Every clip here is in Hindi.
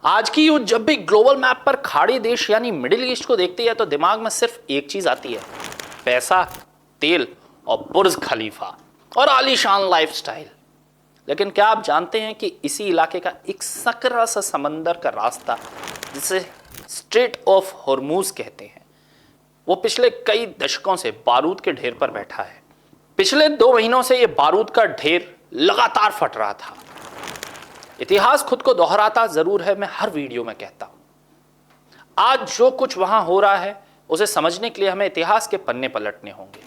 आज की यूथ जब भी ग्लोबल मैप पर खाड़ी देश यानी मिडिल ईस्ट को देखती है तो दिमाग में सिर्फ एक चीज आती है, पैसा, तेल और बुर्ज खलीफा और आलीशान लाइफस्टाइल। लेकिन क्या आप जानते हैं कि इसी इलाके का एक सकरा सा समंदर का रास्ता, जिसे स्ट्रेट ऑफ हॉर्मूज कहते हैं, वो पिछले कई दशकों से बारूद के ढेर पर बैठा है। पिछले 2 महीनों से यह बारूद का ढेर लगातार फट रहा था। इतिहास खुद को दोहराता जरूर है, मैं हर वीडियो में कहता हूं। आज जो कुछ वहां हो रहा है उसे समझने के लिए हमें इतिहास के पन्ने पलटने होंगे।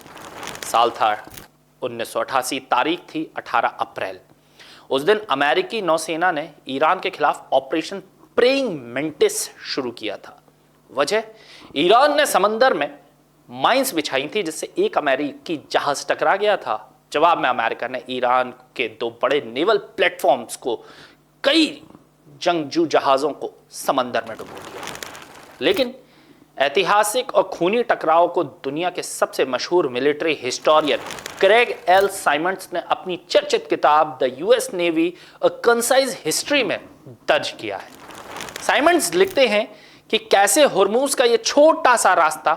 साल था 1988, तारीख थी 18 अप्रैल। उस दिन अमेरिकी नौसेना ने ईरान के खिलाफ ऑपरेशन प्रेइंग मेंटिस शुरू किया था। वजह, ईरान ने समंदर में माइंस बिछाई थी जिससे एक अमेरिकी जहाज टकरा गया था। जवाब में अमेरिका ने ईरान के 2 बड़े नेवल प्लेटफॉर्म्स को, कई जंगजू जहाजों को समंदर में डुबो दिया। लेकिन ऐतिहासिक और खूनी टकराव को दुनिया के सबसे मशहूर military historian Craig L Symonds ने अपनी चर्चित किताब the US navy a concise history में दर्ज किया है। साइमंड्स लिखते हैं कि कैसे हॉर्मूज का यह छोटा सा रास्ता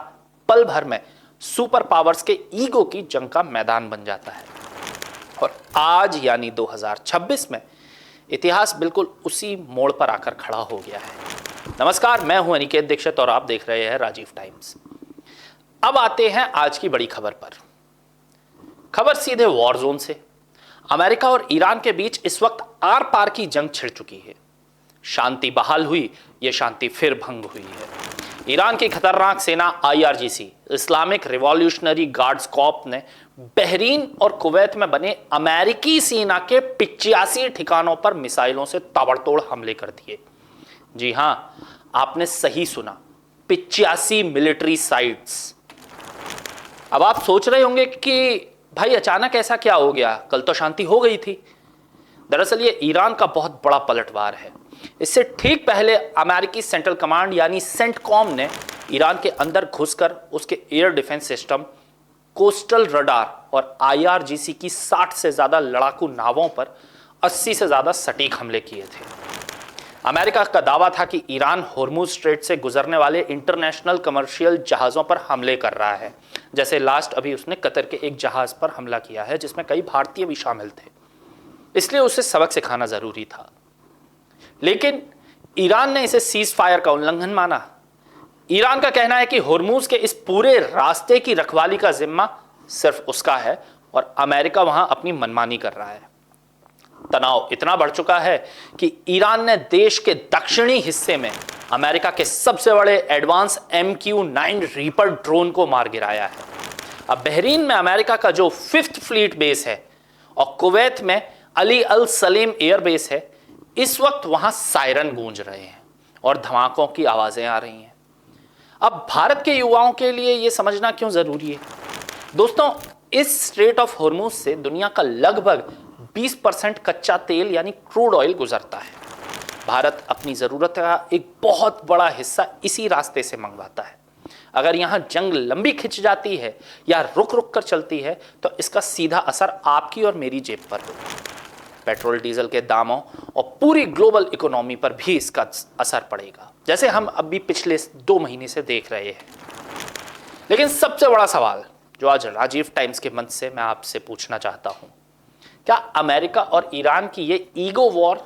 पल भर में सुपर पावर्स के ईगो की जंग का मैदान बन जाता है। और आज यानी 2026 में इतिहास बिल्कुल उसी मोड़ पर आकर खड़ा हो गया है। नमस्कार, मैं हूं अनिकेत दीक्षित और आप देख रहे हैं राजीव टाइम्स। अब आते हैं आज की बड़ी खबर पर। खबर सीधे वॉर जोन से। अमेरिका और ईरान के बीच इस वक्त आर पार की जंग छिड़ चुकी है। शांति बहाल हुई, यह शांति फिर भंग हुई है। ईरान की खतरनाक सेना IRGC, Islamic revolutionary guards Corp ने बहरीन और कुवैत में बने अमेरिकी सेना के 85 ठिकानों पर मिसाइलों से ताबड़तोड़ हमले कर दिए। जी हां, आपने सही सुना, 85 मिलिट्री साइट्स। अब आप सोच रहे होंगे कि भाई अचानक ऐसा क्या हो गया, कल तो शांति हो गई थी। दरअसल ये ईरान का बहुत बड़ा पलटवार है। इससे ठीक पहले अमेरिकी सेंट्रल कमांड यानी सेंटकॉम ने ईरान के अंदर घुसकर उसके air defence system, coastal radar और IRGC की 60 से ज्यादा लड़ाकू नावों पर 80 से ज्यादा सटीक हमले किए थे। अमेरिका का दावा था कि ईरान हॉर्मूज स्ट्रेट से गुजरने वाले इंटरनेशनल कमर्शियल जहाजों पर हमले कर रहा है। जैसे लास्ट अभी उसने कतर के एक जहाज पर हमला किया है जिसमें कई भारतीय भी शामिल थे, इसलिए उसे सबक सिखाना जरूरी था। लेकिन ईरान ने इसे सीज फायर का उल्लंघन माना। ईरान का कहना है कि हॉर्मूज के इस पूरे रास्ते की रखवाली का जिम्मा सिर्फ उसका है और अमेरिका वहां अपनी मनमानी कर रहा है। तनाव इतना बढ़ चुका है कि ईरान ने देश के दक्षिणी हिस्से में अमेरिका के सबसे बड़े एडवांस MQ-9 रीपर ड्रोन को मार गिराया है। अब बहरीन में अमेरिका का जो 5th फ्लीट बेस है और कुवैत में अली अल सलीम एयर बेस है, इस वक्त वहां सायरन गूंज रहे हैं और धमाकों की आवाजें आ रही हैं। अब भारत के युवाओं के लिए यह समझना क्यों जरूरी है? दोस्तों, इस स्ट्रेट ऑफ हॉर्मूज से दुनिया का लगभग 20% कच्चा तेल यानी क्रूड ऑयल गुजरता है। भारत अपनी जरूरत का एक बहुत बड़ा हिस्सा इसी रास्ते से मंगवाता है। अगर यहां जंग लंबी खिंच जाती है या रुक रुक कर चलती है तो इसका सीधा असर आपकी और मेरी जेब पर होगा। पेट्रोल डीजल के दामों और पूरी ग्लोबल इकोनॉमी पर भी इसका असर पड़ेगा, जैसे हम अभी पिछले 2 महीने से देख रहे हैं। लेकिन सबसे बड़ा सवाल जो आज राजीव टाइम्स के मंच से मैं आपसे पूछना चाहता हूं, क्या अमेरिका और ईरान की ये ईगो वॉर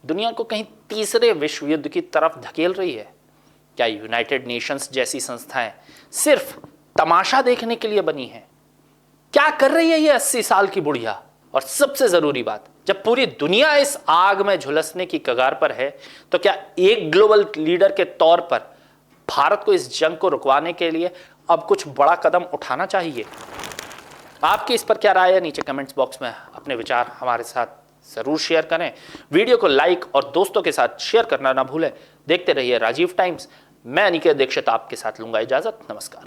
दुनिया को कहीं तीसरे विश्व युद्ध की तरफ धकेल रही है? क्या यूनाइटेड नेशंस जैसी संस्थाएं सिर्फ तमाशा देखने के लिए बनी हैं? क्या कर रही है ये 80 साल की बुढ़िया? और सबसे जरूरी बात, जब पूरी दुनिया इस आग में झुलसने की कगार पर है तो क्या एक ग्लोबल लीडर के तौर पर भारत को इस जंग को रुकवाने के लिए अब कुछ बड़ा कदम उठाना चाहिए? आपकी इस पर क्या राय है? नीचे कमेंट्स बॉक्स में अपने विचार हमारे साथ जरूर शेयर करें। वीडियो को लाइक और दोस्तों के साथ शेयर करना ना भूलें। देखते रहिए राजीव टाइम्स। मैं अनिकेत दीक्षित आपके साथ लूंगा इजाजत। नमस्कार।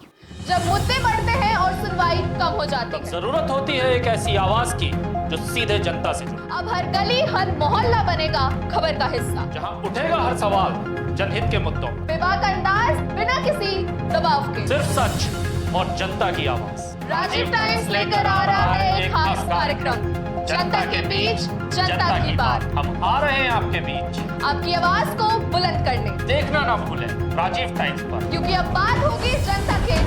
जब मुद्दे बढ़ते हैं और सुनवाई कम हो जाती है, जरूरत होती है एक ऐसी आवाज की जो सीधे जनता से जुड़े। अब हर गली हर मोहल्ला बनेगा खबर का हिस्सा, जहां उठेगा हर सवाल जनहित के मुद्दों, बेबाक अंदाज बिना किसी दबाव के, सिर्फ सच और जनता की आवाज। राजीव टाइम्स लेकर आ रहा है एक खास कार्यक्रम, जनता के बीच जनता की बात। हम आ रहे हैं आपके बीच आपकी आवाज को बुलंद करने, देखना ना भूलें राजीव टाइम्स पर, क्योंकि अब बात होगी जनता के